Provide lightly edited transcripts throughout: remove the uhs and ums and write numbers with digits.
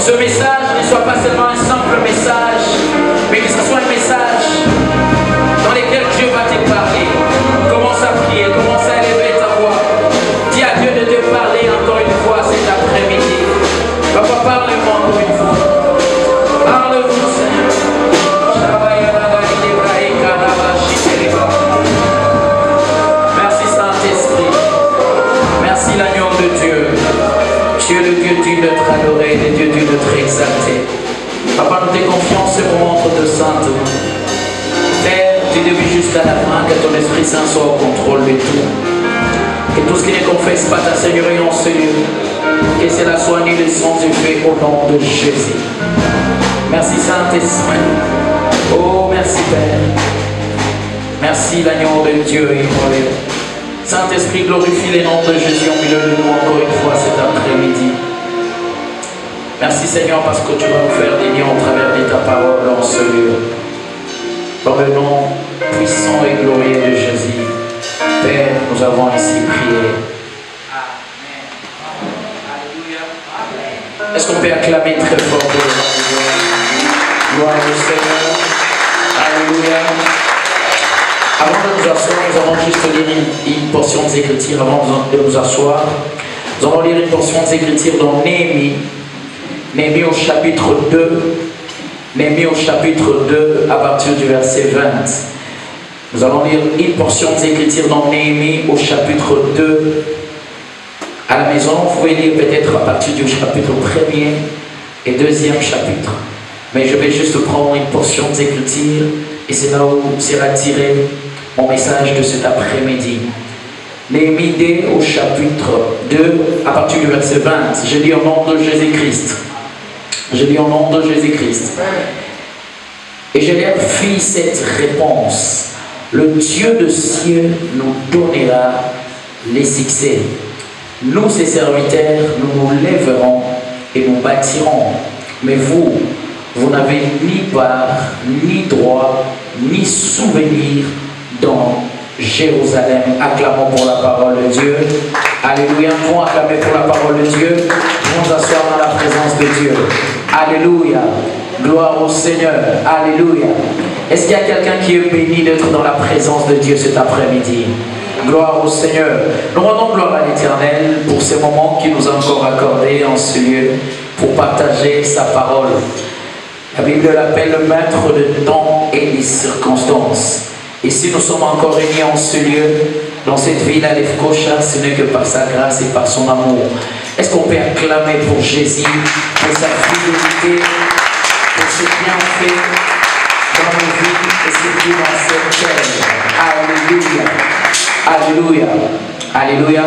ce message ne soit pas seulement un simple message, mais que ce soit un message dans lequel Dieu va te parler. Commence à prier, commence à élever ta voix. Dis à Dieu de te parler encore une fois cet après-midi. Papa, parle-moi encore une fois. Parle-vous, Seigneur. Merci Saint-Esprit. Merci l'agneau de Dieu. Tu es le Dieu digne d'être adoré, le Dieu digne d'être exalté. Papa, nous te confions ce moment entre de saintes. Père, du début jusqu'à la fin, que ton Esprit Saint soit au contrôle de tout. Que tout ce qui ne confesse pas ta Seigneurie en ce lieu, que cela soit annulé sans effet au nom de Jésus. Merci Saint-Esprit. Oh, merci Père. Merci l'agneau de Dieu immolé. Saint-Esprit, glorifie les noms de Jésus au milieu de nous encore une fois cet après-midi. Merci Seigneur parce que tu vas nous faire des liens au travers de ta parole en ce lieu. Dans le nom puissant et glorieux de Jésus, Père, nous avons ainsi prié. Amen. Alléluia. Est-ce qu'on peut acclamer très fort pour le nom de Dieu? Gloire au Seigneur. Alléluia. Avant de nous asseoir, nous allons juste lire une portion des Écritures avant de nous asseoir. Nous allons lire une portion des Écritures dans Néhémie. Néhémie au chapitre 2. Néhémie au chapitre 2 à partir du verset 20. Nous allons lire une portion des Écritures dans Néhémie au chapitre 2. À la maison, vous pouvez lire peut-être à partir du chapitre 1er et 2e chapitre. Mais je vais juste prendre une portion des Écritures et c'est là où sera tiré mon message de cet après-midi. Néhémie 2 au chapitre 2 à partir du verset 20. Je lis au nom de Jésus-Christ. Je lis au nom de Jésus-Christ. Et je leur fis cette réponse. Le Dieu de cieux nous donnera les succès. Nous, ses serviteurs, nous nous lèverons et nous bâtirons. Mais vous, vous n'avez ni part, ni droit, ni souvenir dans Jérusalem. Acclamons pour la parole de Dieu. Alléluia. Nous allons acclamer pour la parole de Dieu. Nous nous asseoir dans la présence de Dieu. Alléluia. Gloire au Seigneur. Alléluia. Est-ce qu'il y a quelqu'un qui est béni d'être dans la présence de Dieu cet après-midi? Gloire au Seigneur. Nous rendons gloire à l'Éternel pour ces moments qu'il nous a encore accordés en ce lieu pour partager sa parole. La Bible l'appelle le maître de temps et des circonstances. Et si nous sommes encore réunis en ce lieu, dans cette ville à Lefkocha, ce n'est que par sa grâce et par son amour. Est-ce qu'on peut acclamer pour Jésus, pour sa fidélité, pour ce bienfait dans nos vies et ce qui dans cette terre? Alléluia. Alléluia. Alléluia.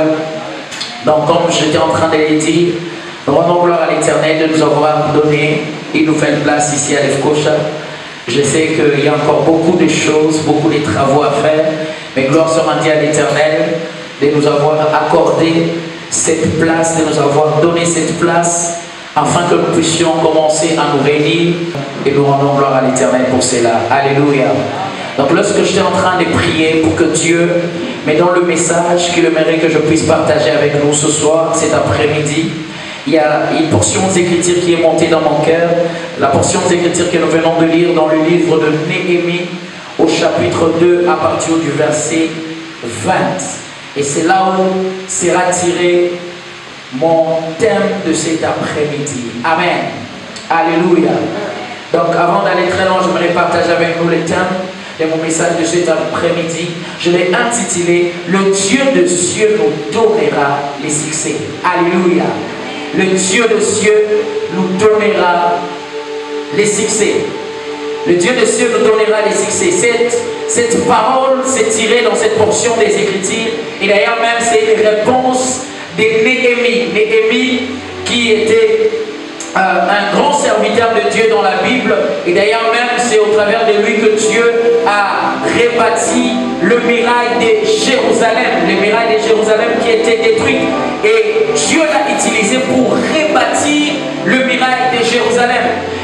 Donc comme j'étais en train de le dire, nous rendons gloire à l'Éternel de nous avoir donné une nouvelle place ici à Lefkocha. Je sais qu'il y a encore beaucoup de choses, beaucoup de travaux à faire, mais gloire soit rendue à l'Éternel de nous avoir accordé cette place, de nous avoir donné cette place, afin que nous puissions commencer à nous réunir et nous rendons gloire à l'Éternel pour cela. Alléluia. Donc lorsque j'étais en train de prier pour que Dieu me donne le message qu'il aimerait que je puisse partager avec nous ce soir, cet après-midi, il y a une portion d'écriture qui est montée dans mon cœur, la portion d'écriture que nous venons de lire dans le livre de Néhémie au chapitre 2 à partir du verset 20. Et c'est là où sera tiré mon thème de cet après-midi. Amen. Alléluia. Donc avant d'aller très loin, j'aimerais partager avec nous le thème de mon message de cet après-midi. Je l'ai intitulé « Le Dieu de cieux nous donnera les succès ». Alléluia. Le Dieu de cieux nous donnera les succès. Le Dieu de cieux nous donnera les succès. Cette parole s'est tirée dans cette portion des Écritures. Et d'ailleurs même c'est une réponse de Néhémie. Néhémie qui était un grand serviteur de Dieu dans la Bible. Et d'ailleurs même c'est au travers de lui que Dieu a rebâti le muraille de Jérusalem. Le muraille de Jérusalem qui était détruite. Et Dieu l'a utilisé pour rebâtir le muraille de Jérusalem.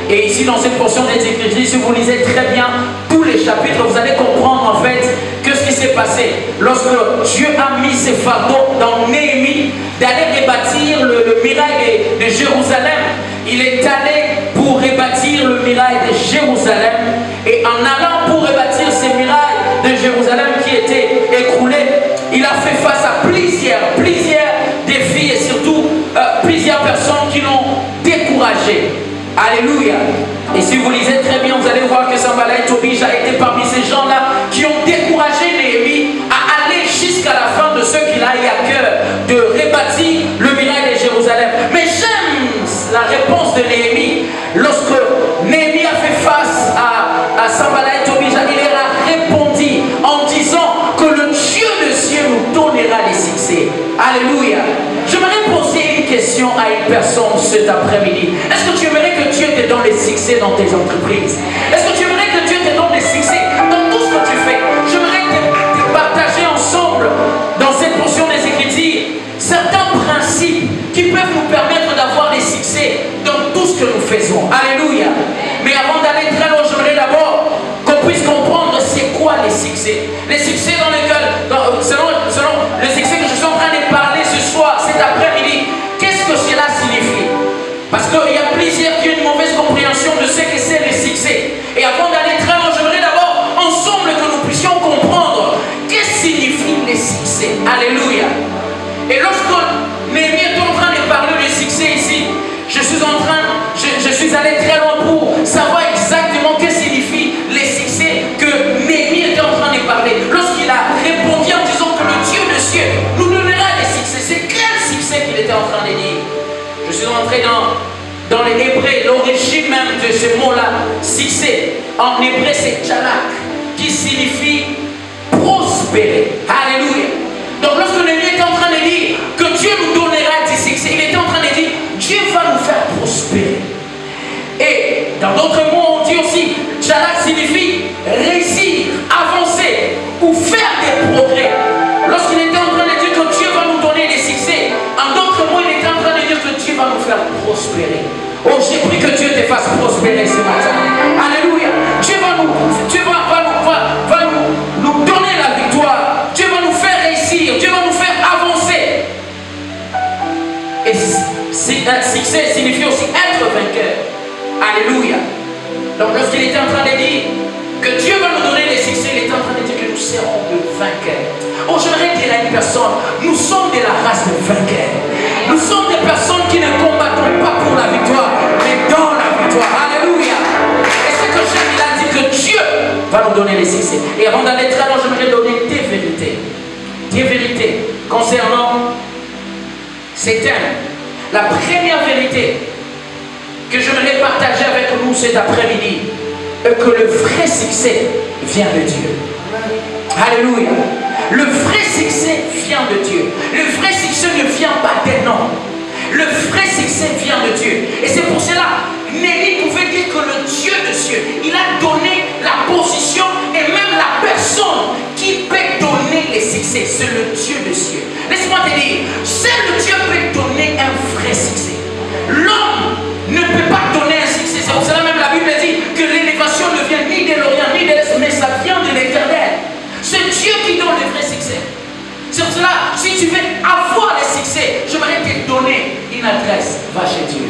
Et ici dans cette portion des Écritures, si vous lisez très bien tous les chapitres, vous allez comprendre en fait que ce qui s'est passé. Lorsque Dieu a mis ses fardeaux dans Néhémie d'aller rebâtir le muraille de Jérusalem, il est allé pour rebâtir le muraille de Jérusalem. Et en allant pour rebâtir ces murailles de Jérusalem qui étaient écroulées, il a fait face à plusieurs défis et surtout plusieurs personnes qui l'ont découragé. Alléluia. Et si vous lisez très bien, vous allez voir que Sanballat et Tobija étaient parmi ces gens-là qui ont découragé Néhémie à aller jusqu'à la fin de ce qu'il a eu à cœur de rebâtir le muraille de Jérusalem. Mais j'aime la réponse de Néhémie. Lorsque Néhémie a fait face à Sanballat et Tobija, il leur a répondu en disant que le Dieu de cieux nous donnera les succès. Alléluia. J'aimerais poser une question à une personne cet après-midi. Est-ce que tu aimerais que Dieu te donne les succès dans tes entreprises? Est-ce que tu aimerais que Dieu te donne les succès dans tout ce que tu fais? J'aimerais te partager ensemble dans cette portion des Écritures certains principes qui peuvent nous permettre d'avoir des succès dans tout ce que nous faisons. Alléluia. Mais avant d'aller très loin, j'aimerais d'abord qu'on puisse comprendre c'est quoi les succès. Les succès dans lesquels, selon le succès que je suis en train de parler ce soir, cet après-midi, qu'est-ce que cela signifie? Parce qu'il y a plusieurs qui ont une mauvaise compréhension de ce que c'est le succès. Et avant d'aller très loin, j'aimerais d'abord ensemble que nous puissions comprendre qu'est-ce que signifie le succès. Alléluia. Et lorsque Néhémie est en train de parler du succès ici, je suis allé très loin pour savoir exactement ce que signifie les succès que Néhémie était en train de parler. Lorsqu'il a répondu en disant que le Dieu de cieux nous donnera des succès, c'est quel succès qu'il était en train de dire? Je suis entré dans les Hébreux, l'origine même de ce mot-là, succès. En hébreu, c'est tchalak, qui signifie prospérer. Alléluia. Donc lorsque Néhémie était en train de dire que Dieu nous donnera des succès, il était en train de dire Dieu va nous faire prospérer. Et dans d'autres mots, on dit aussi, tchalak signifie réussir, avancer ou faire des progrès. Lorsqu'il était en train de dire que Dieu va nous donner des succès, en d'autres mots, il était en train de dire que Dieu va nous faire prospérer. Oh, j'ai pris que Dieu te fasse prospérer ce matin. Alléluia. Dieu va nous donner la victoire. Dieu va nous faire réussir. Dieu va nous faire avancer. Et succès signifie aussi être vainqueur. Alléluia. Donc lorsqu'il était en train de dire que Dieu va nous donner les succès, il était en train de dire que nous serons de vainqueurs. Oh, j'aimerais dire à une personne, nous sommes de la race de vainqueurs. Nous sommes des personnes qui ne combattons pas pour la victoire, mais dans la victoire. Alléluia. Et ce que j'aime, il a dit que Dieu va nous donner les succès. Et avant d'aller très loin, j'aimerais donner des vérités. Des vérités concernant ces thèmes. La première vérité que j'aimerais partager avec nous cet après-midi est que le vrai succès vient de Dieu. Alléluia. Le vrai succès vient de Dieu. Le vrai succès ne vient pas des noms. Le vrai succès vient de Dieu. Et c'est pour cela, Néhémie pouvait dire que le Dieu de cieux, il a donné la position et même la personne qui peut donner les succès. C'est le Dieu de cieux. Laisse-moi te dire, seul Dieu peut donner un vrai succès. L'homme ne peut pas donner un succès. C'est pour cela même la Bible dit que l'élévation ne vient ni de l'Orient ni de l'Est, mais ça vient de l'Éternel. C'est Dieu qui donne le vrai succès. C'est pour cela, si tu veux avoir le succès, j'aimerais te donner une adresse. Va chez Dieu.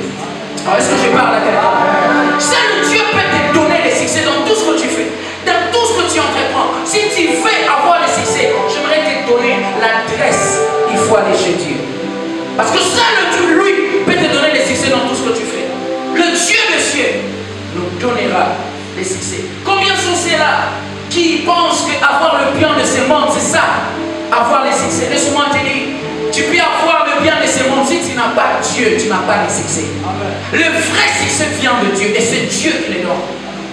Alors, est-ce que je parle à quelqu'un? Seul Dieu peut te donner le succès dans tout ce que tu fais, dans tout ce que tu entreprends. Si tu veux avoir le succès, j'aimerais te donner l'adresse. Il faut aller chez Dieu. Parce que seul Dieu, lui, peut te donner le succès dans tout ce que tu fais. Le Dieu de cieux nous donnera les succès. Combien sont ceux-là qui pensent qu'avoir le bien de ce monde, c'est ça, avoir les succès? Laisse-moi te dire, tu peux avoir le bien de ce monde, si tu n'as pas Dieu, tu n'as pas les succès. Amen. Le vrai succès vient de Dieu et c'est Dieu qui les donne.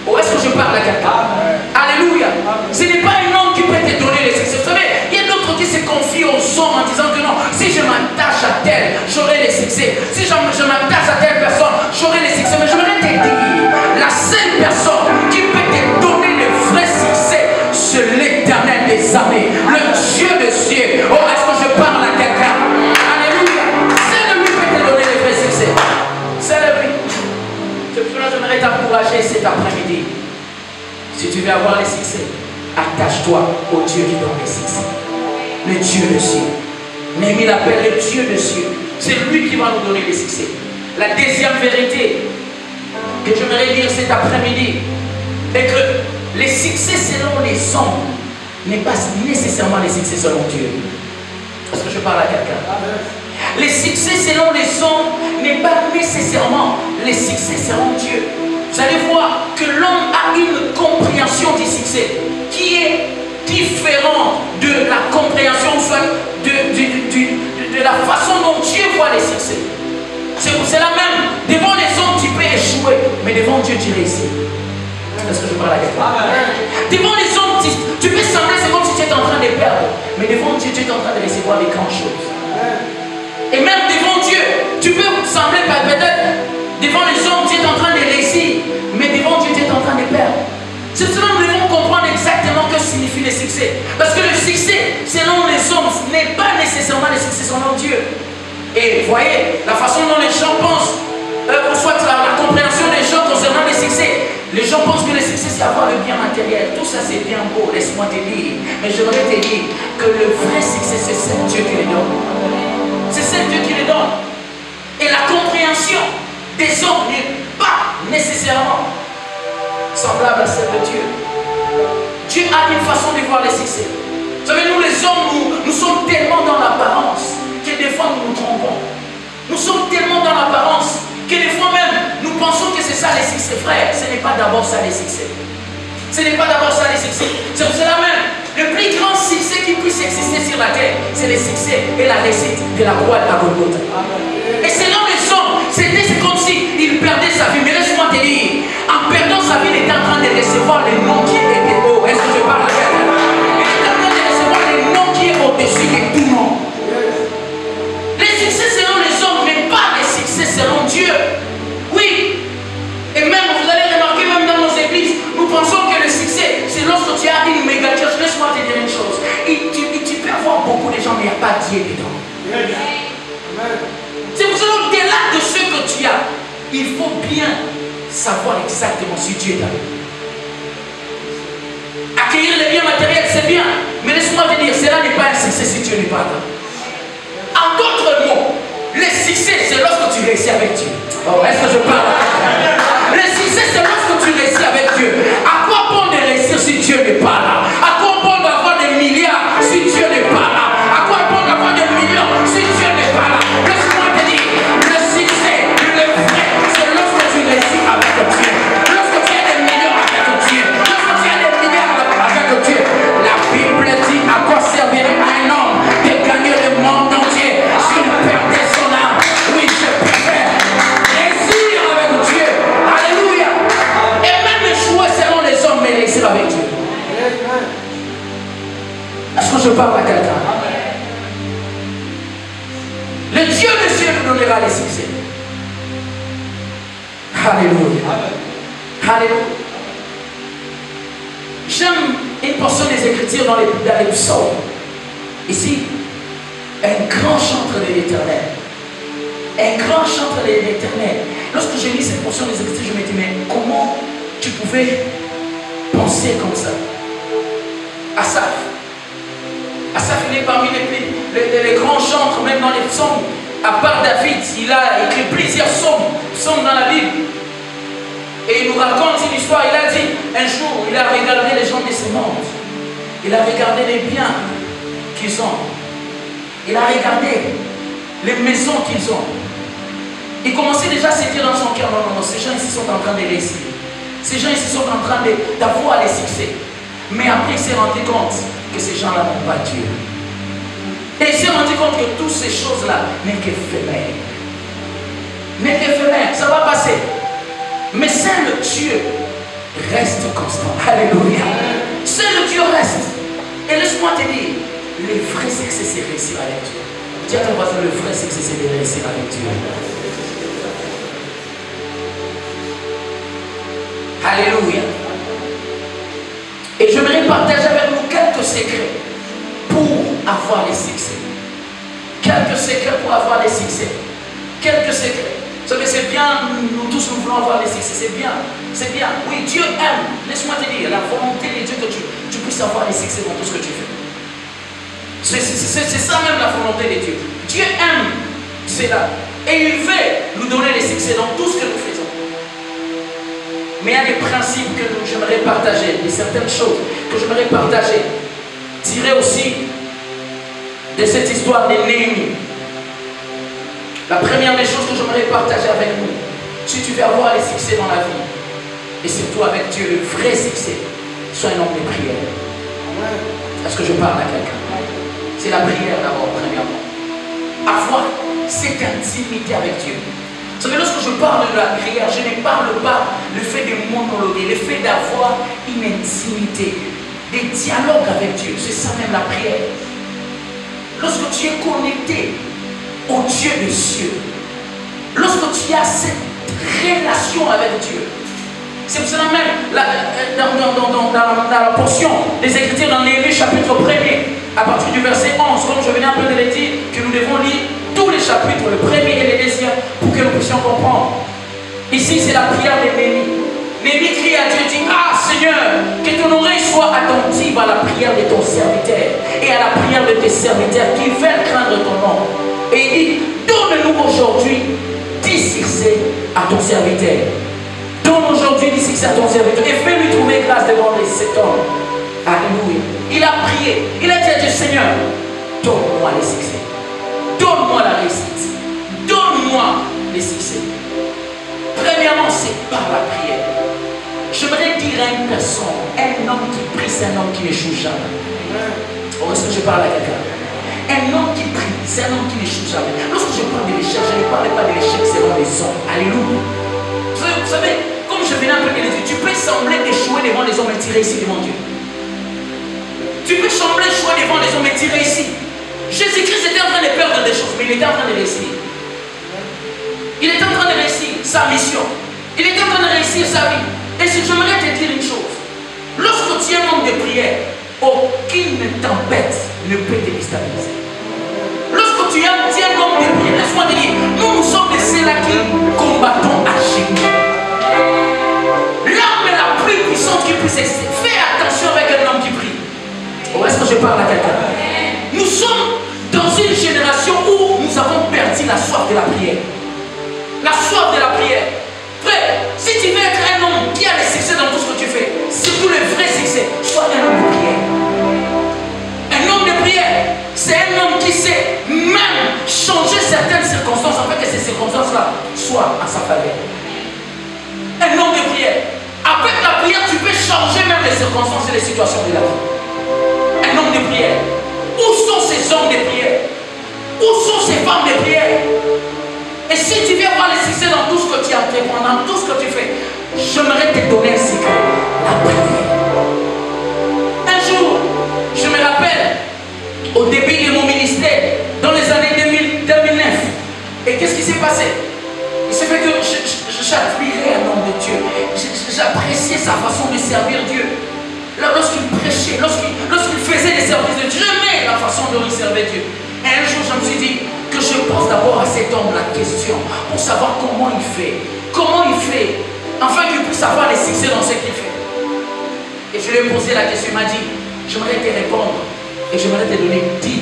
Oh, est-ce que je parle à quelqu'un? Alléluia. Ce n'est pas un homme qui peut te donner les succès. Vous savez, il y a d'autres qui se confient aux hommes en disant que non, si je m'attache à tel, j'aurai les succès. Si je m'attache à telle personne, j'aurai les succès. Mais j'aimerais te dire, la seule personne qui peut te donner le vrai succès, c'est l'Éternel des armées, le Dieu des cieux. Oh, est-ce que je parle à quelqu'un? Alléluia. C'est lui qui peut te donner le vrai succès. C'est lui. C'est pour cela que j'aimerais t'encourager cet après-midi. Si tu veux avoir les succès, attache-toi au Dieu qui donne les succès. Le Dieu de cieux. Néhémie l'appelle le Dieu de cieux. C'est lui qui va nous donner les succès. La deuxième vérité que j'aimerais dire cet après-midi est que les succès selon les hommes n'est pas nécessairement les succès selon Dieu. Est-ce que je parle à quelqu'un? Les succès selon les hommes n'est pas nécessairement les succès selon Dieu. Vous allez voir que l'homme a une compréhension du succès qui est différente de la compréhension, soit de la façon dont Dieu voit les succès. C'est la même. Devant les hommes, tu peux échouer, mais devant Dieu, tu réussis. Est-ce que je parle à quelqu'un? Devant les hommes, tu peux sembler, c'est comme si tu étais en train de perdre, mais devant Dieu, tu es en train de recevoir des grandes choses. Et même devant Dieu, tu peux sembler peut-être, devant les hommes, tu es en train de réussir, mais devant Dieu, tu es en train de perdre. C'est cela que nous devons comprendre exactement ce que signifie le succès. Parce que le succès, selon les hommes, n'est pas nécessairement le succès selon Dieu. Et voyez, la façon dont les gens pensent, soit la compréhension des gens concernant le succès, les gens pensent que le succès c'est avoir le bien matériel. Tout ça c'est bien beau, laisse-moi te dire. Mais j'aimerais te dire que le vrai succès c'est celle Dieu qui le donne. C'est celle Dieu qui le donne. Et la compréhension des hommes n'est pas nécessairement semblable à celle de Dieu. Dieu a une façon de voir le succès. Vous savez, nous les hommes, nous sommes tellement dans l'apparence que des fois nous nous trompons. Nous sommes tellement dans l'apparence que des fois même nous pensons que c'est ça les succès, frère. Ce n'est pas d'abord ça les succès. Ce n'est pas d'abord ça les succès. C'est pour cela même, le plus grand succès qui puisse exister sur la terre, c'est le succès et la réussite de la croix de la Golgotha. Et selon les hommes, c'était comme s'il perdait sa vie. Mais laisse-moi te dire, en perdant sa vie, il était en train de recevoir les noms qui étaient hauts. Est-ce que je parle à quelqu'un? Il était en train de recevoir les noms qui est au-dessus de tout nom. Les succès selon les hommes, mais pas les succès selon Dieu. Oui. Et même, vous allez remarquer, même dans nos églises, nous pensons que le succès, c'est lorsque tu as une méga church. Laisse-moi te dire une chose. Tu peux avoir beaucoup de gens, mais il n'y a pas Dieu dedans. C'est pour cela qu'au-delà de ce que tu as, il faut bien savoir exactement si Dieu est avec toi. Accueillir les biens matériels, c'est bien. Mais laisse-moi te dire, cela n'est pas un succès si Dieu n'est pas là. En d'autres mots, le succès, c'est lorsque tu réussis avec Dieu. Oh, est-ce que je parle? Le succès, c'est lorsque tu réussis avec Dieu. À quoi bon de réussir si Dieu n'est pas là? À quoi bon d'avoir des milliards si Dieu n'est pas là? À quoi bon d'avoir des millions si Dieu n'est pas là? Laisse-moi te dire, le succès, le vrai, c'est lorsque tu réussis avec Dieu. Lorsque tu as des millions avec Dieu. Lorsque tu as des milliards avec Dieu. La Bible dit à quoi servirait un homme de gagner le monde entier s'il perdait son âme. Oui, je préfère réussir avec Dieu. Alléluia. Et même échouer selon les hommes, mais réussir avec Dieu. Est-ce que je parle à quelqu'un? Le Dieu de ciel nous donnera les succès. Alléluia. Alléluia. J'aime une portion des Écritures dans les psaumes. Ici, un grand chantre de l'Éternel. Un grand chantre de l'Éternel. Lorsque j'ai lu cette portion des Écritures, je me dis, mais comment tu pouvais penser comme ça? Asaph. Asaph, il est parmi les grands chantres, même dans les psaumes. À part David, il a écrit plusieurs psaumes dans la Bible. Et il nous raconte une histoire. Il a dit, un jour, il a regardé les gens de ce monde. Il a regardé les biens qu'ils ont. Il a regardé les maisons qu'ils ont. Il commençait déjà à se dire dans son cœur, non, non, non, ces gens ici sont en train de réussir. Ces gens ici sont en train d'avoir les succès. Mais après, il s'est rendu compte que ces gens-là n'ont pas Dieu. Et il s'est rendu compte que toutes ces choses-là n'est qu'éphémère. N'est qu'éphémère, ça va passer. Mais seul Dieu reste constant. Alléluia. Seul Dieu reste. Et laisse-moi te dire, le vrai succès, c'est réussir avec Dieu. Dis à ton voisin, le vrai succès, c'est de réussir avec Dieu. Alléluia. Et j'aimerais partager avec nous quelques secrets pour avoir les succès. Quelques secrets pour avoir les succès. Quelques secrets. Vous savez, c'est bien, nous tous nous voulons avoir les succès, c'est bien. C'est bien. Oui, Dieu aime. Laisse-moi te dire, la volonté de Dieu que tu puisses avoir les succès dans tout ce que tu fais. C'est ça même la volonté de Dieu. Dieu aime cela. Et il veut nous donner les succès dans tout ce que nous faisons. Mais il y a des principes que j'aimerais partager, des certaines choses que j'aimerais partager. Tirer aussi de cette histoire de Néhémie. La première des choses que j'aimerais partager avec nous, si tu veux avoir les succès dans la vie, et surtout avec Dieu, le vrai succès, sois un homme de prière. Est-ce que je parle à quelqu'un? C'est la prière d'abord, premièrement. Avoir cette intimité avec Dieu. Vous savez, lorsque je parle de la prière, je ne parle pas le fait de monologuer, le fait d'avoir une intimité, des dialogues avec Dieu. C'est ça même la prière. Lorsque tu es connecté au Dieu des cieux, lorsque tu as cette relation avec Dieu, c'est pour cela même dans la portion des Écritures dans Néhémie chapitre 1er, à partir du verset 11, comme je venais un peu de le dire, que nous devons lire tous les chapitres, le premier et le deuxième, pour que nous puissions comprendre. Ici, c'est la prière de Néhémie. Néhémie crie à Dieu, dit: ah Seigneur, que ton oreille soit attentive à la prière de ton serviteur et à la prière de tes serviteurs qui veulent craindre ton nom. Et il dit: donne-nous aujourd'hui 10 succès à ton serviteur. Donne aujourd'hui 10 succès à ton serviteur et fais-lui trouver grâce devant cet homme. Alléluia. Il a prié. Il a dit à Dieu: Seigneur, donne-moi les succès. Donne-moi la réussite. Donne-moi les succès. Premièrement, c'est par la prière. J'aimerais dire à une personne, un homme qui prie, c'est un homme qui n'échoue jamais. Oh, est-ce que je parle à quelqu'un? Un homme qui prie, c'est un homme qui n'échoue jamais. Lorsque je parle de l'échec, je ne parle pas de l'échec selon les hommes. Alléluia. Vous savez, comme je venais un peu de le dire, tu peux sembler échouer devant les hommes et tu réussis devant Dieu. Tu peux sembler échouer devant les hommes et tu réussis. Jésus-Christ était en train de perdre des choses, mais il était en train de réussir. Il était en train de réussir sa mission. Il était en train de réussir sa vie. Et si j'aimerais te dire une chose, lorsque tu es un homme de prière, aucune tempête ne peut te déstabiliser. Lorsque tu es un homme de prière, laisse-moi te dire, nous sommes de ceux-là qui combattons à genoux. L'arme la plus puissante qui puisse exister. Fais attention avec un homme qui prie. Oh, est-ce que je parle à quelqu'un? Nous sommes dans une génération où nous avons perdu la soif de la prière. La soif de la prière. Frère, si tu veux être un homme qui a le succès dans tout ce que tu fais, surtout le vrai succès, sois un homme de prière. Un homme de prière, c'est un homme qui sait même changer certaines circonstances afin que ces circonstances-là soient à sa faveur. Un homme de prière. Avec la prière, tu peux changer même les circonstances et les situations de la vie. Un homme de prière. Où sont ces hommes de prière? Où sont ces femmes de prière? Et si tu veux avoir le succès dans tout ce que tu entreprends, dans tout ce que tu fais, j'aimerais te donner un secret: la prière. Un jour, je me rappelle, au début de mon ministère, dans les années 2009, et qu'est-ce qui s'est passé? Il s'est fait que j'admirais un homme de Dieu. J'appréciais sa façon de servir Dieu. Lorsqu'il prêchait, lorsqu'il faisait des services de Dieu, j'aimais la façon dont il servait Dieu. Et un jour, je me suis dit que je pose d'abord à cet homme la question pour savoir comment il fait. Comment il fait, afin qu'il puisse avoir les succès dans ce qu'il fait. Et je lui ai posé la question, il m'a dit: j'aimerais te répondre et j'aimerais te donner 10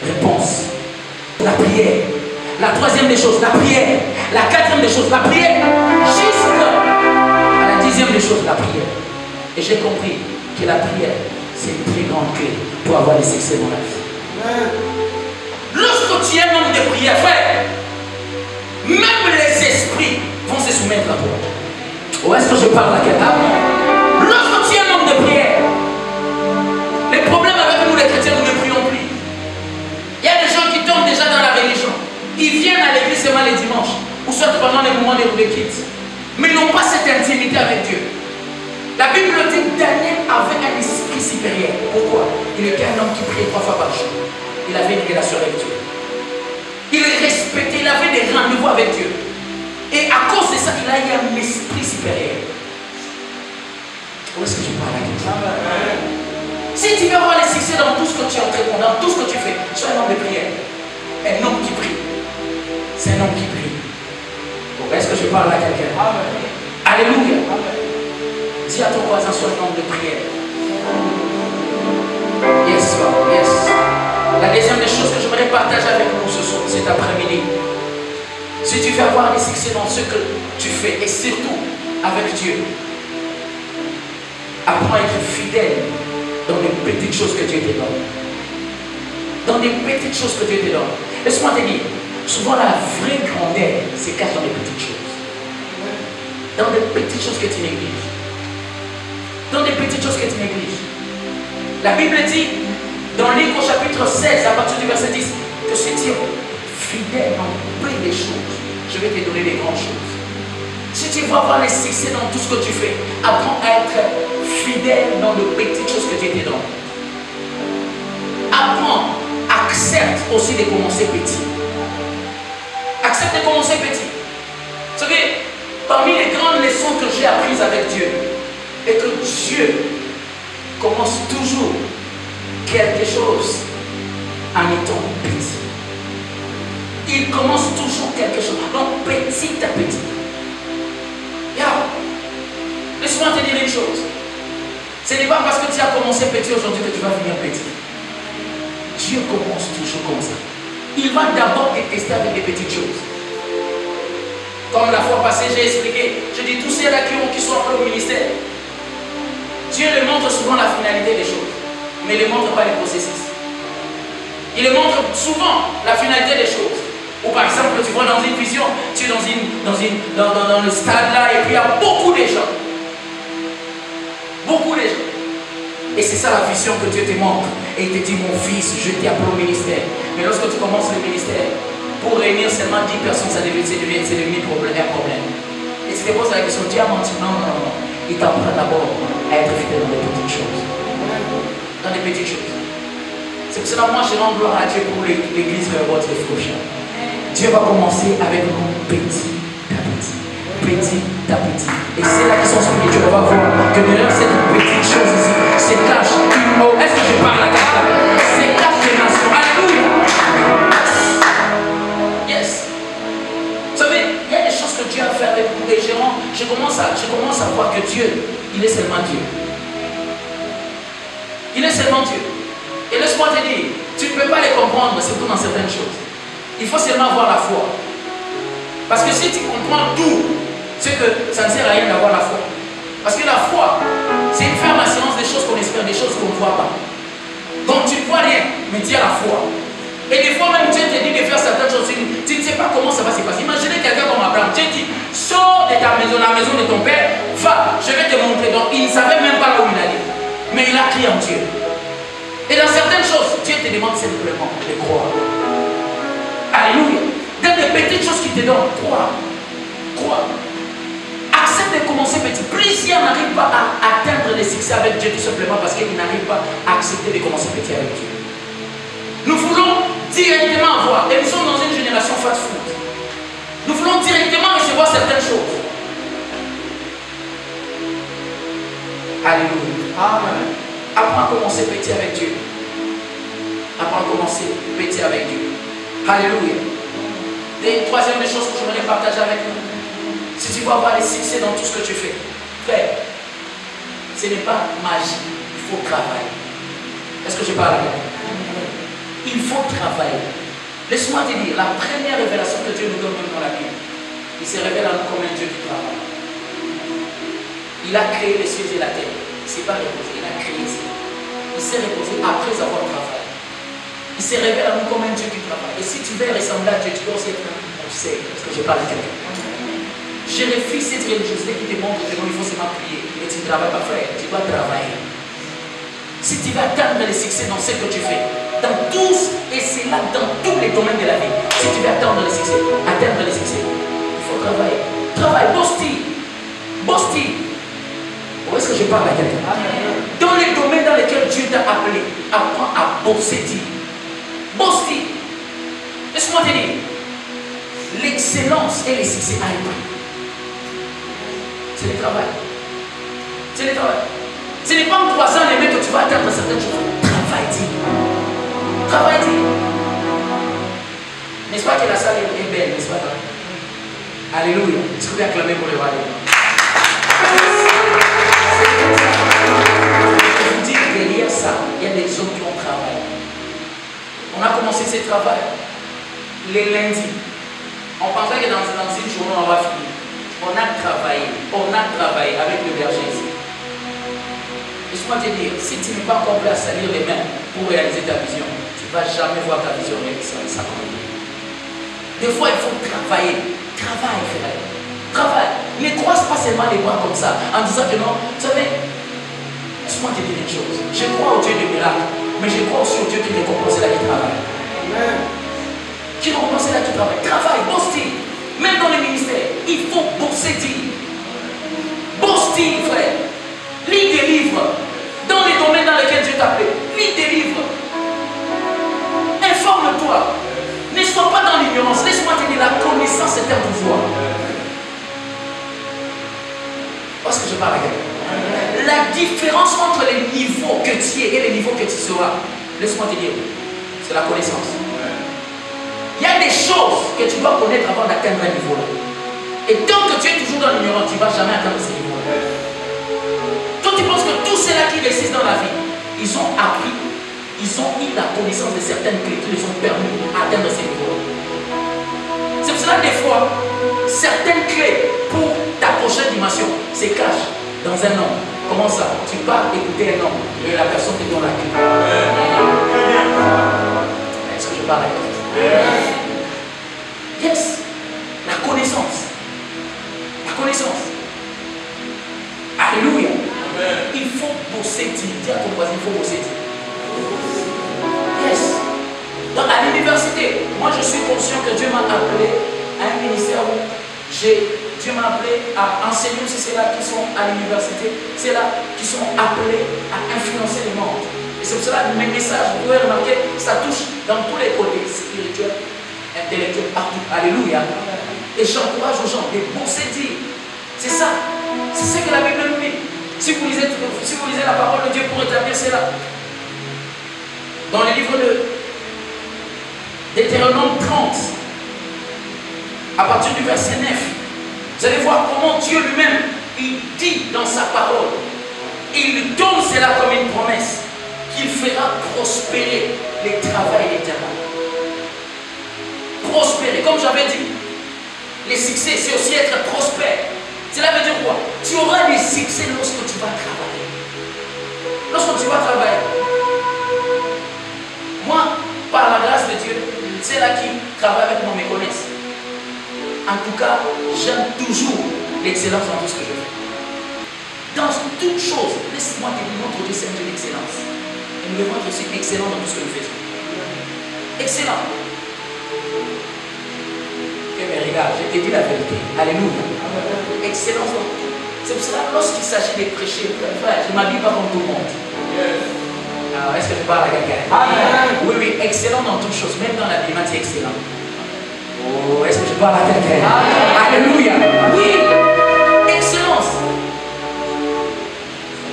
réponses. La prière. La troisième des choses, la prière. La quatrième des choses, la prière. Jusqu'à la 10e des choses, la prière. Et j'ai compris que la prière, c'est une très grande clé pour avoir des succès dans la vie. Lorsque tu es un homme de prière, frère, même les esprits vont se soumettre à toi. Ou est-ce que je parle à quelqu'un? Lorsque tu es un homme de prière, les problèmes avec nous les chrétiens, nous ne prions plus. Il y a des gens qui tombent déjà dans la religion. Ils viennent à l'église seulement les dimanches, ou soit pendant les moments de quitte, mais ils n'ont pas cette intimité avec Dieu. La Bible dit que Daniel avait un esprit supérieur. Pourquoi? Il était un homme qui priait 3 fois par jour. Il avait une relation avec Dieu. Il respectait, il avait des rendez-vous avec Dieu. Et à cause de ça, il a eu un esprit supérieur. Où est-ce que tu parles à quelqu'un? Si tu veux avoir les succès dans tout ce que tu entreprends, dans tout ce que tu fais, sois un homme de prière. Un homme qui prie. C'est un homme qui prie. Où est-ce que je parle à quelqu'un? Alléluia. Dis à ton voisin, sois un homme de prière. Yes, Lord, yes. La deuxième des choses que j'aimerais partager avec nous cet après-midi, Si tu veux avoir des succès dans ce que tu fais, et surtout avec Dieu, apprends à être fidèle dans les petites choses que Dieu te donne. Dans les petites choses que Dieu te donne. Laisse-moi te dire, souvent la vraie grandeur se cache dans les petites choses. Dans les petites choses que tu négliges. Dans les petites choses que tu négliges. La Bible dit, dans Luc au chapitre 16, à partir du verset 10, que si tu es fidèle dans peu des choses, je vais te donner les grandes choses. Si tu veux avoir les succès dans tout ce que tu fais, apprends à être fidèle dans les petites choses que Dieu te donne. Apprends, accepte aussi de commencer petit. Accepte de commencer petit. Vous savez, parmi les grandes leçons que j'ai apprises avec Dieu, est que Dieu commence toujours quelque chose en étant petit. Il commence toujours quelque chose. Donc petit à petit. Laisse-moi te dire une chose. Ce n'est pas parce que tu as commencé petit aujourd'hui que tu vas finir petit. Dieu commence toujours comme ça. Il va d'abord te tester avec des petites choses. Comme la fois passée, j'ai expliqué. Je dis tous ceux-là qui sont appelés au ministère. Dieu leur montre souvent la finalité des choses. Mais il ne montre pas les processus. Il leur montre souvent la finalité des choses. Ou par exemple, tu vois dans une vision, tu es dans le stade là, et puis il y a beaucoup de gens. Beaucoup de gens. Et c'est ça la vision que Dieu te montre. Et il te dit, mon fils, je t'ai appelé au ministère. Mais lorsque tu commences le ministère, pour réunir seulement 10 personnes, c'est devenu un problème. Et tu te poses la question, Dieu a menti. Non. Il t'apprend d'abord à être fidèle dans les petites choses. Dans les petites choses. C'est pour cela que moi je rends gloire à Dieu pour l'église Rehoboth de Scotia. Dieu va commencer avec nous petit à petit. Petit à petit. Et c'est là qu'ils sont spirituels. On va voir que derrière cette petite chose ici, se cache une eau. Est-ce que je parle à quelqu'un? Se cache des nations. Alléluia. Yes. Vous savez, il y a des choses que Dieu a fait avec nous. Et je commence à voir que Dieu, il est seulement Dieu. Il est seulement Dieu. Et laisse-moi te dire, tu ne peux pas les comprendre, surtout dans certaines choses. Il faut seulement avoir la foi. Parce que si tu comprends tout, c'est que ça ne sert à rien d'avoir la foi. Parce que la foi, c'est une ferme assurance des choses qu'on espère, des choses qu'on ne voit pas. Donc tu ne vois rien, mais tu as la foi. Et des fois même Dieu te dit de faire certaines choses, tu ne sais pas comment ça va se passer. Imaginez quelqu'un comme Abraham, Dieu dit, sors de ta maison, la maison de ton père, va, je vais te montrer. Donc il ne savait même pas là où il allait. Mais il a crié en Dieu. Et dans certaines choses, Dieu te demande simplement de croire. Alléluia. Dans des petites choses qu'il te donne, crois. Crois. Accepte de commencer petit. Plusieurs n'arrivent pas à atteindre le succès avec Dieu tout simplement parce qu'ils n'arrivent pas à accepter de commencer petit avec Dieu. Nous voulons directement avoir, et nous sommes dans une génération fast-food. Nous voulons directement recevoir certaines choses. Alléluia. Amen. Apprends à commencer petit avec Dieu. Apprends à commencer petit avec Dieu. Alléluia. Et une troisième des choses que je voudrais partager avec nous. Si tu veux avoir des succès dans tout ce que tu fais, frère, ce n'est pas magie. Il faut travailler. Est-ce que je parle avec vous? Il faut travailler. Laisse-moi te dire, la première révélation que Dieu nous donne même dans la Bible, il se révèle à nous comme un Dieu qui travaille. Il a créé les cieux et la terre. Il ne s'est pas reposé, il a créé ça. Il s'est reposé après avoir travaillé. Il se révèle à nous comme un Dieu qui travaille. Et si tu veux ressembler à Dieu, tu dois aussi être un conseil. Parce que je parle à quelqu'un. Je refuse cette religiosité qui te montre que non, il faut seulement prier. Et tu ne travailles pas, frère. Tu dois travailler. Si tu veux atteindre le succès dans ce que tu fais, dans tous, et c'est là dans tous les domaines de la vie, si tu veux atteindre le succès, il faut travailler. Travaille, bosse-t-il. Où est-ce que je parle à quelqu'un? Dans les domaines dans lesquels Dieu t'a appelé, apprends à bosser-t-il. Bosse-t-il. Laisse-moi te dire, l'excellence et le succès à un prix. C'est le travail. C'est le travail. Ce n'est pas en croisant les mains que tu vas atteindre certaines choses. Travaille-t-il. Travaille-t-il. N'est-ce pas que la salle est belle, n'est-ce pas? Alléluia. Est-ce que vous acclamez pour le roi? Je vous dis que derrière ça, il y a des hommes qui ont travaillé. On a commencé ce travail les lundis. On pensait que dans une journée, on va finir. On a travaillé avec le berger ici. Laisse-moi te dire, si tu n'es pas complet à salir les mains pour réaliser ta vision, tu ne vas jamais voir ta vision s'accomplir. Des fois, il faut travailler. Travaille, frère. Travaille. Ne croise pas seulement les bras comme ça, en disant que non, vous savez, laisse-moi te dire une chose. Je crois au Dieu des miracles, mais je crois aussi au Dieu qui récompense là qui travaille. Qui récompense là qui travaille. Travaille, bosse-t-il. Même dans les ministères, il faut bosser, dire. Bosse-t-il, frère. Lis des livres. Dans les domaines dans lesquels Dieu t'a appelé. Lis des livres. Informe-toi. Ne sois pas dans l'ignorance. Laisse-moi te dire, la connaissance est un pouvoir. Parce que je parle à quelqu'un. La différence entre les niveaux que tu es et les niveaux que tu seras, laisse-moi te dire, c'est la connaissance. Il y a des choses que tu dois connaître avant d'atteindre un niveau là. Et tant que tu es toujours dans l'ignorance, tu ne vas jamais atteindre ce niveau là. Toi, tu penses que tous ceux-là qui réussissent dans la vie, ils ont appris, ils ont eu la connaissance de certaines clés qui les ont permis d'atteindre ces niveaux là. C'est pour cela que des fois, certaines clés pour ta prochaine dimension se cachent dans un homme. Comment ça? Tu pars écouter un homme et la personne te donne la clé. Est-ce que je parle avec toi? Yes. La connaissance. La connaissance. Alléluia. Il faut bosser. Dis à ton voisin, il faut bosser. Yes. Donc à l'université, moi je suis conscient que Dieu m'a appelé à un ministère où Dieu m'a appelé à enseigner aussi ceux-là qui sont à l'université, ceux-là qui sont appelés à influencer le monde. Et c'est pour cela que mes messages, vous pouvez remarquer, ça touche dans tous les côtés, spirituels, intellectuels, partout. Alléluia. Et j'encourage aux gens de bosser, dire. C'est ça. C'est ce que la Bible nous dit. Si vous lisez la parole de Dieu pour établir cela, dans le livre d'Hétéronome 30, à partir du verset 9, vous allez voir comment Dieu lui-même, il dit dans sa parole, il donne cela comme une promesse, qu'il fera prospérer les travaux et les terrains. Prospérer, comme j'avais dit, les succès, c'est aussi être prospère. Cela veut dire quoi? Tu auras des succès lorsque tu vas travailler. Lorsque tu vas travailler. Moi, par la grâce de Dieu, c'est là qui travaille avec moi me connaissent. En tout cas, j'aime toujours l'excellence dans tout ce que je fais. Dans toute chose, laisse-moi te dire, notre Dieu c'est un Dieu d'excellence. Et nous devons être aussi excellents dans tout ce que nous faisons. Excellent. Mais regarde, je te dis la vérité. Alléluia. Excellence dans tout. C'est pour cela, lorsqu'il s'agit de prêcher, frère, je ne m'habille pas comme tout le monde. Alors, est-ce que je parle à quelqu'un? Oui, oui, excellent dans toutes choses. Même dans l'habillement, c'est excellent. Oh, est-ce que je parle à quelqu'un? Alléluia. Oui, excellence.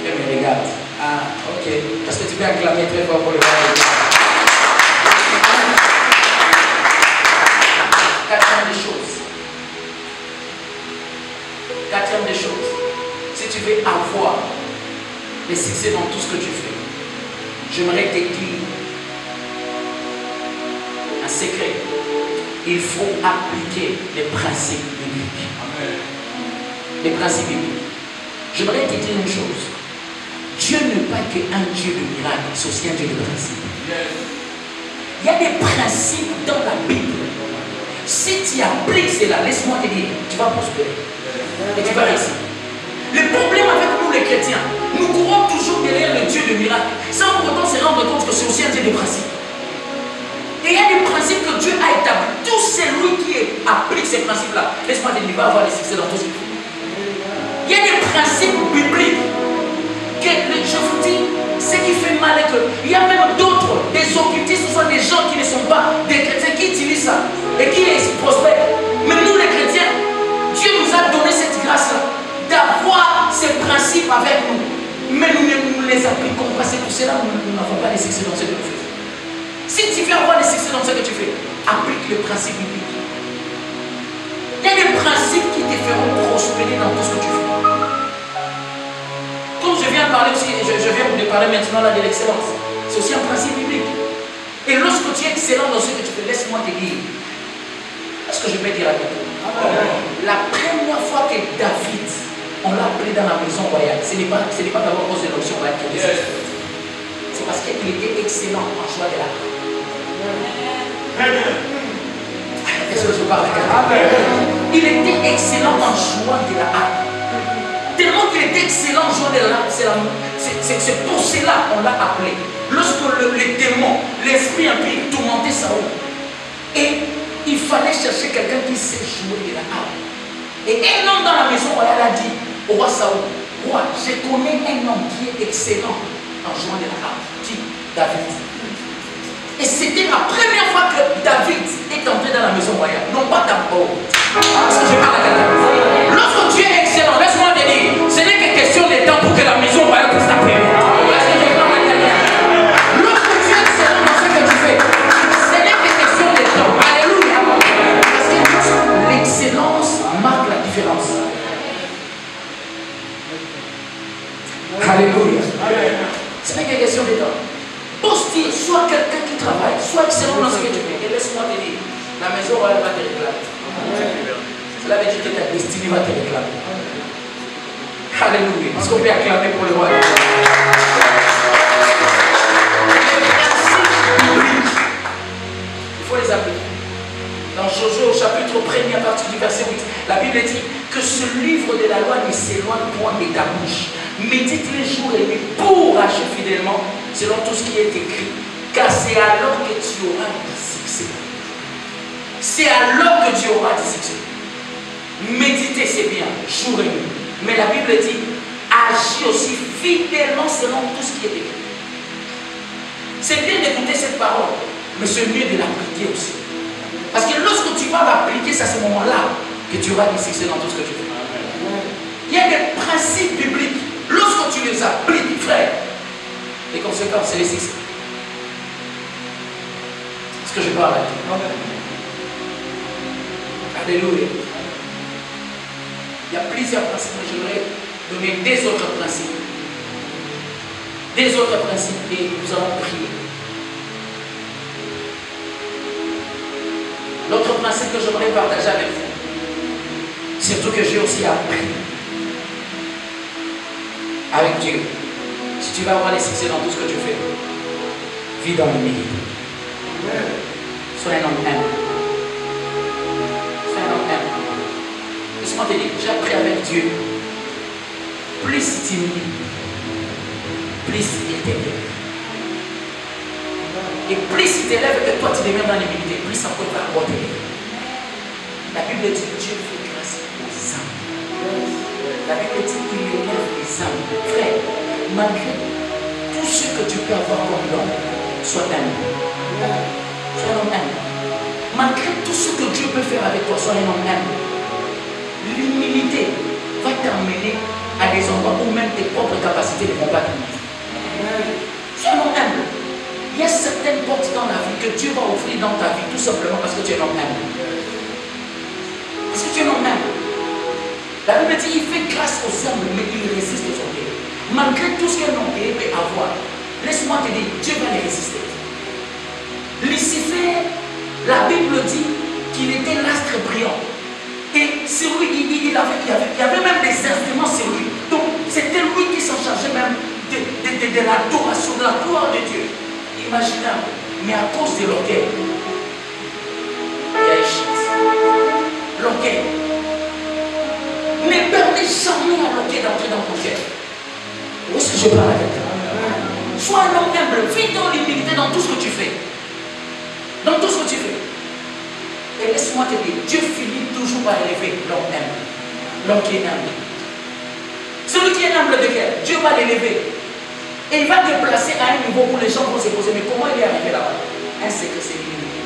Mais regarde. Ah, ok. Est-ce que tu peux acclamer très fort pour le roi de Dieu? Quatrième des choses, si tu veux avoir des succès dans tout ce que tu fais, j'aimerais te dire un secret. Il faut appliquer les principes bibliques. Les principes bibliques. J'aimerais te dire une chose. Dieu n'est pas qu'un Dieu de miracles, c'est aussi un Dieu de principes. Il y a des principes dans la Bible. Si tu appliques cela, laisse-moi te dire, tu vas prospérer. Et tu vas réussir. Le problème avec nous les chrétiens, nous courons toujours derrière le Dieu de miracles, sans pour autant se rendre compte que c'est aussi un Dieu de principes. Et il y a des principes que Dieu a établis. Tout celui qui applique ces principes-là, laisse-moi te dire, il va avoir des succès dans tout ce qu'il fait. Il y a des principes bibliques que je vous dis, ce qui fait mal est qu'il y a même d'autres, des occultistes, ce sont des gens qui ne sont pas des chrétiens qui utilisent ça et qui prospèrent. Mais nous les chrétiens, Dieu nous a donné cette grâce-là d'avoir ces principes avec nous. Mais nous ne les appliquons pas. C'est pour cela que nous n'avons pas de succès dans ce que nous faisons. Si tu veux avoir des succès dans ce que tu fais, applique le principe biblique. Il y a des principes qui te feront prospérer dans tout ce que tu fais. Comme je viens de parler aussi, je viens de parler maintenant là de l'excellence. C'est aussi un principe biblique. Et lorsque tu es excellent dans ce que tu fais, laisse-moi te dire, Est-ce que je peux dire à quelqu'un? La première fois que David, on l'a appelé dans la maison royale, ce n'est pas d'abord à cause de l'option royale qui est c'est parce qu'il était excellent en choix de la harpe. Est-ce que je parle à quelqu'un? Il était excellent en jouant de la harpe. Tellement qu'il était excellent en jouant de la harpe, c'est pour cela qu'on l'a appelé. Lorsque les démons, l'esprit impie tourmentait Saoul, et il fallait chercher quelqu'un qui sait jouer de la harpe. Et un homme dans la maison royale a dit au roi Saoul, roi, je connais un homme qui est excellent en jouant de la harpe. Qui? David. Et c'était la première fois que David est entré dans la maison royale. Non pas d'abord. Parce que je parle à quelqu'un. Lorsque tu es excellent, laisse-moi te dire, ce n'est que question de temps pour que la maison royale puisse t'appeler. Parce que je parle à quelqu'un. Lorsque tu es excellent dans ce que tu fais, ce n'est que question de temps. Alléluia. Parce que l'excellence marque la différence. Alléluia. Ce n'est que question de temps. Poste-dire, sois quelqu'un qui travaille, sois excellent dans ce que tu fais. Et laisse-moi te dire, la maison royale va te réclamer. Cela veut dire que ta destinée va te réclamer. Alléluia. Est-ce qu'on peut acclamer pour le roi? Les principes bibliques, il faut les appliquer. Dans Josué au chapitre 1er à partir du verset 8, la Bible dit que ce livre de la loi ne s'éloigne point de ta bouche. Médite les jours et nuits pour agir fidèlement selon tout ce qui est écrit, car c'est alors que tu auras du succès. C'est alors que tu auras du succès. Méditer, c'est bien, jour et nuit. Mais la Bible dit, agis aussi fidèlement selon tout ce qui est écrit. C'est bien d'écouter cette parole, mais c'est mieux de l'appliquer aussi. Parce que lorsque tu vas l'appliquer, c'est à ce moment-là que tu auras du succès dans tout ce que tu fais. Il y a des principes bibliques. Lorsque tu les appliques, frère, les conséquences, c'est les succès. Est-ce que je parle à toi? Alléluia. Il y a plusieurs principes, mais j'aimerais donner des autres principes. Des autres principes, et nous allons prier. L'autre principe que j'aimerais partager avec vous, surtout que j'ai aussi appris avec Dieu. Si tu vas avoir les succès dans tout ce que tu fais, vis dans l'humilité. Sois un homme humble. Sois un homme humble. Laisse-moi te dire, j'ai appris avec Dieu. Plus il t'humilie, plus il t'élève. Et plus il t'élève que toi tu deviens dans l'humilité, plus encore il va avoir t'élever. La Bible dit Dieu fait grâce aux âmes. La Bible dit qu'il élève les âmes. Frère, malgré tout ce que tu peux avoir comme don, sois humble. Sois un homme humble. Malgré tout ce que Dieu peut faire avec toi, sois un homme humble. L'humilité va t'emmener à des endroits où même tes propres capacités ne vont pas t'emmener. Sois un homme humble. Il y a certaines portes dans la vie que Dieu va offrir dans ta vie tout simplement parce que tu es un homme humble. Parce que tu es un homme humble. La Bible dit il fait grâce aux hommes, mais il résiste aux orgueilleux. Malgré tout ce qu'un orgueilleux peut avoir, laisse-moi te dire, Dieu va les résister. Lucifer, la Bible dit qu'il était l'astre brillant. Et sur lui, il y avait même des instruments sur lui. Donc, c'était lui qui s'en chargeait même de l'adoration, de la gloire de Dieu. Imaginable. Mais à cause de l'orgueil, il y a échec. L'orgueil. Ne permets jamais à l'orgueil d'entrer dans ton cœur. Où est-ce que je parle à quelqu'un? Sois un homme humble, vis dans l'humilité dans tout ce que tu fais. Dans tout ce que tu fais. Et laisse-moi te dire, Dieu finit toujours par élever l'homme humble. L'homme qui est humble. Celui qui est humble de cœur, Dieu va l'élever. Et il va te placer à un niveau où les gens vont se poser, mais comment il est arrivé là-bas? Un secret, c'est l'humilité.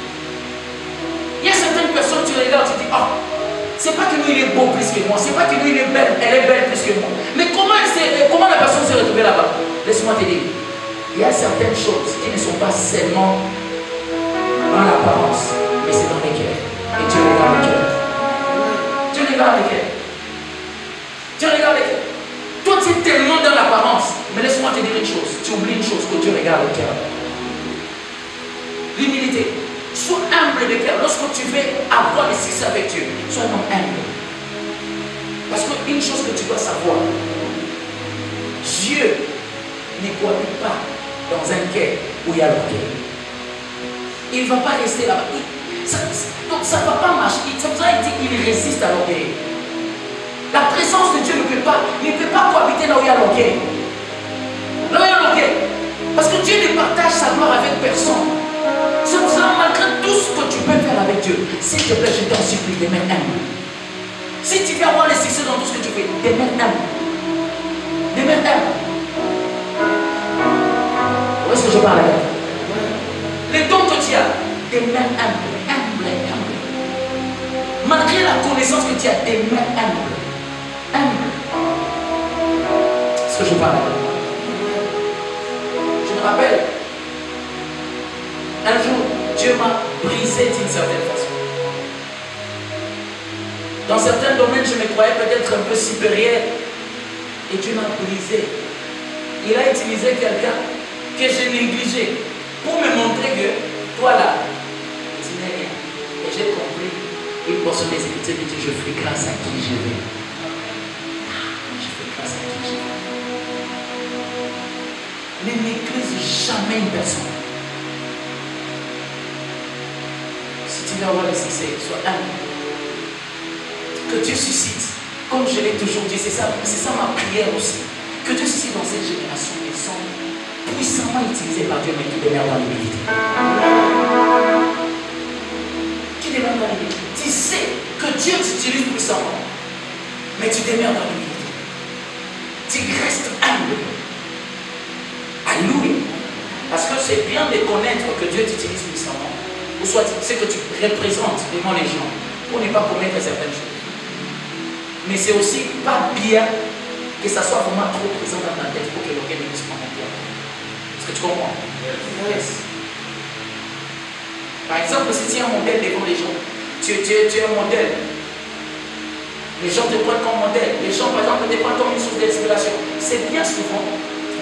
Il y a certaines personnes, tu regardes, tu dis, oh, c'est pas que lui il est beau plus que moi, c'est pas que lui il est belle, elle est belle plus que moi. Mais comment la personne s'est retrouvée là-bas? Laisse-moi te dire, il y a certaines choses qui ne sont pas seulement dans l'apparence, mais c'est dans les cœurs. Et Dieu regarde les cœurs. Dieu regarde les cœurs. Dieu regarde les cœurs. Toi tu es tellement dans l'apparence, mais laisse-moi te dire une chose, tu oublies une chose, que Dieu regarde le cœur. L'humilité. Sois humble humble de cœur. Lorsque tu veux avoir le succès avec Dieu, sois un homme humble. Parce qu'une chose que tu dois savoir, Dieu ne cohabite pas dans un cœur où il y a l'orgueil. Il ne va pas rester là-bas. Donc ça ne va pas marcher. C'est pour ça qu'il dit qu'il résiste à l'orgueil. La présence de Dieu ne peut pas cohabiter là où il y a l'orgueil. Là où il y a l'orgueil. Parce que Dieu ne partage sa gloire avec personne. C'est pour cela, malgré tout ce que tu peux faire avec Dieu, s'il te plaît, je t'en supplie, demeure humble. Si tu veux avoir le succès dans tout ce que tu fais, demeure humble. Demeure humble. Où est-ce que je parle avec? Les dons que tu as, demeure humble. Humble, humble. Malgré la connaissance que tu as, demeure humble. Humble. Est-ce que je parle avec? Je me rappelle, un jour, Dieu m'a brisé d'une certaine façon. Dans certains domaines, je me croyais peut-être un peu supérieur. Et Dieu m'a brisé. Il a utilisé quelqu'un que j'ai négligé pour me montrer que toi là, tu n'es rien. Et j'ai compris une portion des Écritures qui dit: je fais grâce à qui je vais. Je fais grâce à qui je vais. Ne néglige jamais une personne. Si tu veux avoir le succès, sois humble. Que Dieu suscite, comme je l'ai toujours dit, c'est ça ma prière aussi. Que Dieu suscite dans cette génération des hommes puissamment utilisés par Dieu, mais qui demeurent dans l'humilité. Qui demeurent dans l'humilité. Tu sais que Dieu t'utilise puissamment, mais tu demeures dans l'humilité. Tu restes humble. Alléluia. Parce que c'est bien de connaître que Dieu t'utilise puissamment, ou soit c'est que tu représentes devant les gens pour ne pas commettre certaines choses. Mais c'est aussi pas bien que ça soit vraiment trop présent dans ta tête pour que l'orgueil ne puisse pas monter. Est-ce que tu comprends? Yes. Par exemple, si tu es un modèle devant les gens, tu es un modèle. Les gens te prennent comme modèle. Les gens, par exemple, te prennent comme une source d'inspiration. C'est bien souvent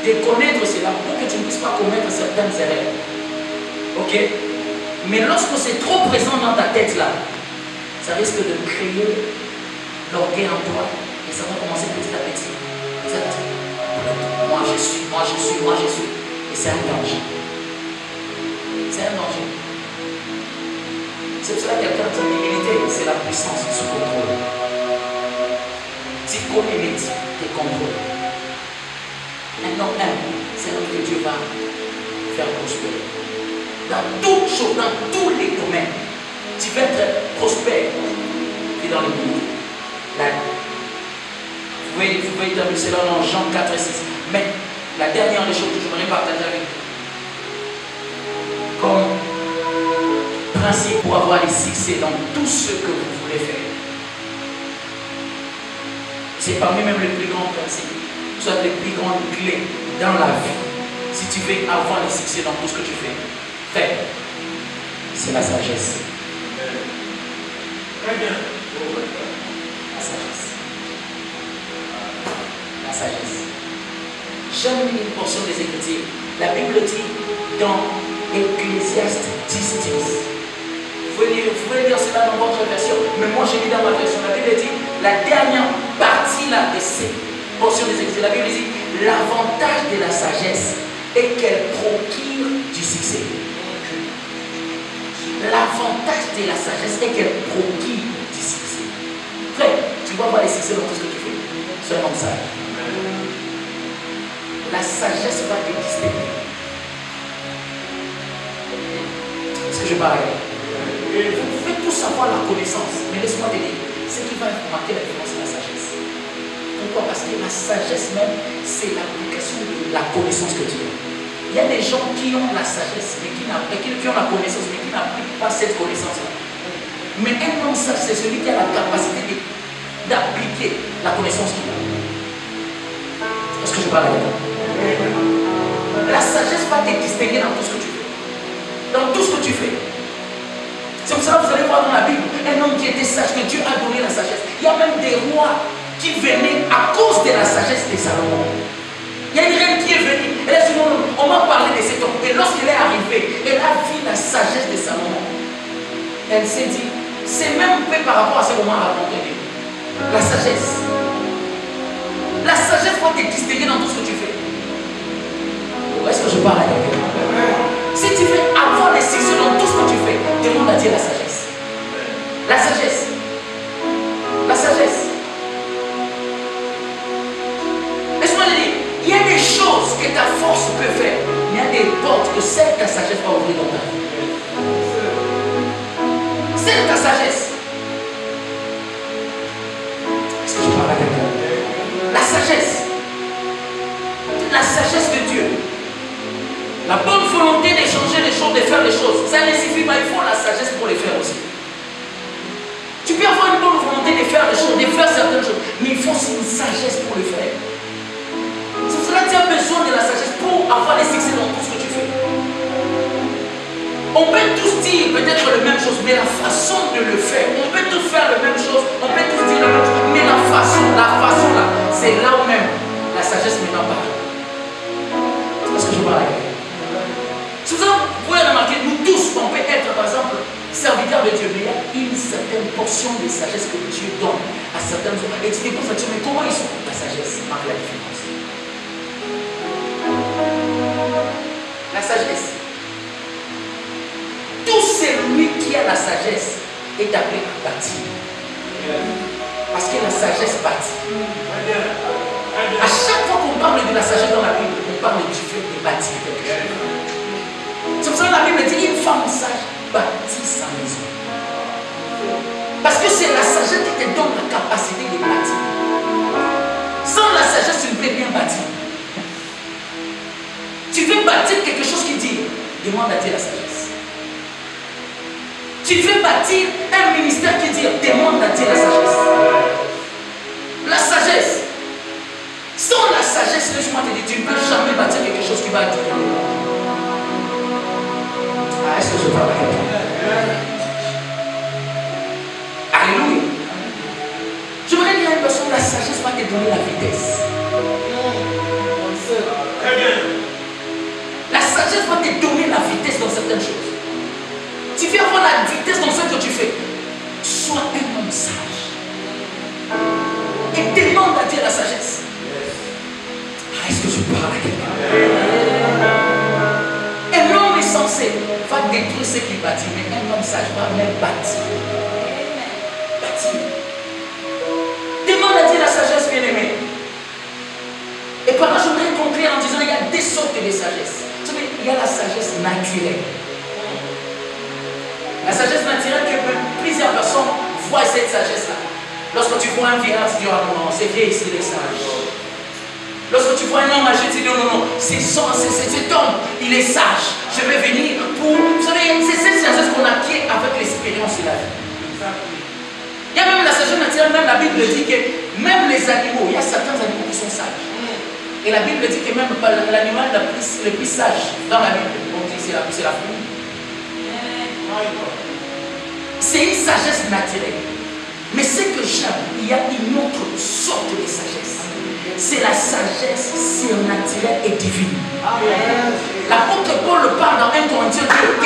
de connaître cela pour que tu ne puisses pas commettre certaines erreurs. Ok? Mais lorsque c'est trop présent dans ta tête là, ça risque de créer l'orgueil en toi et ça va commencer petit à petit. Moi je suis. Et c'est un danger. C'est un danger. C'est pour cela que quelqu'un dit l'humilité, c'est la puissance sous contrôle. Tu connais les tes contrôles. Un homme humble, c'est un homme que Dieu va faire prospérer. Dans toutes choses, dans tous les domaines, tu vas être prospère et dans l'humilité. Vous voyez dans cela dans Jean 4 et 6. Mais la dernière des choses que je voudrais partager avec vous, comme principe pour avoir des succès dans tout ce que vous voulez faire, c'est parmi même les plus grands principes, soit les plus grandes clés dans la vie. Si tu veux avoir des succès dans tout ce que tu fais, c'est la sagesse. Très bien. La sagesse. La sagesse. J'aime une portion des Écritures. La Bible dit dans Ecclésiaste 10:10. Vous pouvez lire cela dans votre version, mais moi j'ai lu dans ma version. La Bible dit, la dernière partie là de cette portion des Écritures, la Bible dit, l'avantage de la sagesse est qu'elle procure du succès. L'avantage de la sagesse est qu'elle procure du succès. Frère, tu vas avoir les succès dans tout ce que tu fais. Sois un homme sage. La sagesse va te distinguer. Est-ce que je parle? Vous pouvez tout savoir la connaissance, mais laisse-moi te dire, ce qui va marquer la différence, c'est la sagesse. Pourquoi? Parce que la sagesse même, c'est l'application de la connaissance que tu as. Il y a des gens qui ont la sagesse, mais qui ont la connaissance, mais qui n'appliquent pas cette connaissance-là. Mais un homme sage, c'est celui qui a la capacité d'appliquer la connaissance qu'il a. Est-ce que je parle avec toi? La sagesse va te distinguer dans tout ce que tu fais. Dans tout ce que tu fais. C'est pour ça que vous allez voir dans la Bible un homme qui était sage, que Dieu a donné la sagesse. Il y a même des rois qui venaient à cause de la sagesse de Salomon. Il y a une reine qui est venue. Elle a dit non, on m'a parlé de cet homme. Et lorsqu'elle est arrivée, elle a vu la sagesse de Salomon. elle s'est dit, c'est même fait par rapport à ce moment raconté. La sagesse. La sagesse va te distinguer dans tout ce que tu fais. Est-ce que je parle à quelqu'un? Si tu veux avoir des succès dans tout ce que tu fais, demande à Dieu la sagesse. La sagesse. La sagesse. Laisse-moi te dire, il y a des choses que ta force peut faire, mais il y a des portes que seule ta sagesse va ouvrir dans ta vie. Seule ta sagesse. Est-ce que je parle à quelqu'un? La sagesse. La sagesse de Dieu. La bonne volonté d'échanger les choses, de faire les choses. Ça ne suffit pas, il faut la sagesse pour les faire aussi. Tu peux avoir une bonne volonté de faire les choses, de faire certaines choses, mais il faut aussi une sagesse pour le faire. C'est pour cela que tu as besoin de la sagesse pour avoir des succès dans tout ce que tu fais. On peut tous dire peut-être la même chose, mais la façon de le faire, on peut tous faire la même chose, on peut tous dire la même chose, mais la façon là, c'est là où même la sagesse maintenant parle. Est-ce que je parle avec? C'est pour ça que vous pouvez remarquer, nous tous, on peut être par exemple serviteurs de Dieu, mais il y a une certaine portion de sagesse que Dieu donne à certaines hommes. Et tu te poses la question, mais comment ils sont? La sagesse marque la différence. La sagesse. Tout celui qui a la sagesse est appelé à bâtir. Parce que la sagesse bâtit. À chaque fois qu'on parle de la sagesse dans la Bible, on parle du fait de bâtir quelque chose. C'est pour ça que la Bible dit une femme sage bâtit sa maison. Parce que c'est la sagesse qui te donne la capacité de bâtir. Sans la sagesse, tu ne peux rien bâtir. Tu veux bâtir quelque chose qui dit, demande à Dieu la sagesse. Tu veux bâtir un ministère qui dit, demande à Dieu la sagesse. La sagesse. Sans la sagesse, laisse-moi te dire, tu ne peux jamais bâtir quelque chose qui va être. Ah, est-ce que je parle à quelqu'un? Alléluia. Je voudrais dire à une personne, la sagesse va te donner la vitesse. La sagesse va te donner la vitesse dans certaines choses. Tu veux avoir la vitesse dans ce que tu fais. Sois un homme sage. Et demande à Dieu la sagesse. Ah, est-ce que je parle à quelqu'un? Un homme insensé va détruire ce qu'il bâtit, mais un homme sage va même bâtir. Bâtir. Demande à Dieu la sagesse, bien-aimé. Et par là, je voudrais conclure en disant il y a des sortes de sagesse. Il y a la sagesse naturelle. La sagesse naturelle que plusieurs personnes voient cette sagesse-là. Lorsque tu vois un vieillard, tu dis oh non, c'est vieux ici, il est sage. Lorsque tu vois un homme âgé, tu dis non, c'est cet homme, il est sage. Je vais venir pour. Vous savez, c'est cette sagesse qu'on acquiert avec l'expérience de la vie. Il y a même la sagesse naturelle, même la Bible dit que même les animaux, il y a certains animaux qui sont sages. Et la Bible dit que même l'animal le plus sage dans la Bible, on dit c'est la fourmi. C'est une sagesse naturelle. Mais ce que j'aime, il y a une autre sorte de sagesse. C'est la sagesse surnaturelle et divine. L'apôtre Paul parle dans 1 Corinthiens 2